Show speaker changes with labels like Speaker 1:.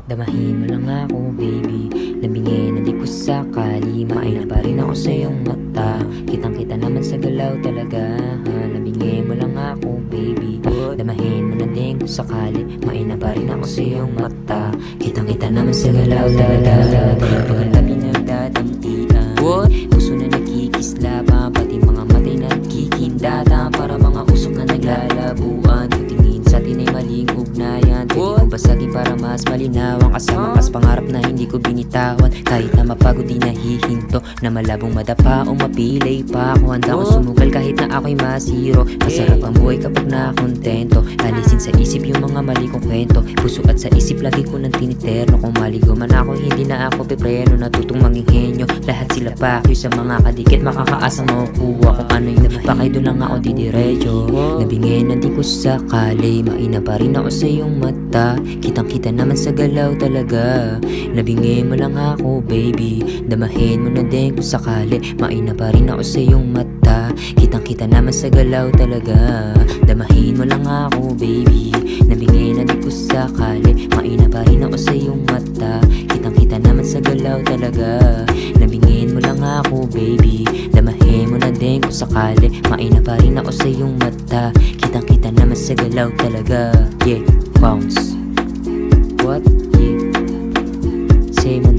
Speaker 1: Damahin mo lang ako baby, lamingin na di ko sakali. Maina pa rin ako sa iyong mata, kitang kita naman sa galaw talaga. Lamingin mo lang ako baby, damahin mo na din kung sakali. Maina pa rin ako sa iyong mata, kitang kita naman sa galaw talaga. Pagkala pinagdadampian, puso na nagkikislapan, pati mga matay nagkikindatan, para mga usok na naglalabuan. Tingin sa atin ay maling ugnayan, pwede kong basagin para mas malinawan. Kasama kas pangarap na hindi ko binitawan, kahit na mapagod di nahihinto, na malabong madapa o mapilay pa ako. Handa ko sumugal kahit na ako'y masiro. Masarap ang buhay kapag nakontento, alisin sa isip yung mga mali kong kwento. Puso at sa isip lagi ko nang tiniterno, kung maligo man ako hindi na ako pipreno. Natutong manginghenyo, lahat sila pakyo sa mga kadikit, makakaasang makukuha kung ano yung napakay. Doon lang ako didiretso, nabingin na di ko sakali. Maina pa rin ako sa iyong mata, kitang kita naman sa galaw talaga. Nabingin mo lang ako baby, damahin mo na din kung sakali. Maina pa rin ako sa iyong mata, kitang kita naman sa galaw talaga. Damahin mo lang ako baby, nabingin na di ko sakali. Maina pa rin ako sa iyong mata, kitang kita naman sa galaw talaga. Nabingin mo lang ako baby, damahin mo na din kung sakali. Maina pa rin ako sa iyong mata, kitang kita naman sa galaw talaga. Yeah, bounce. What? Yeah. Say mo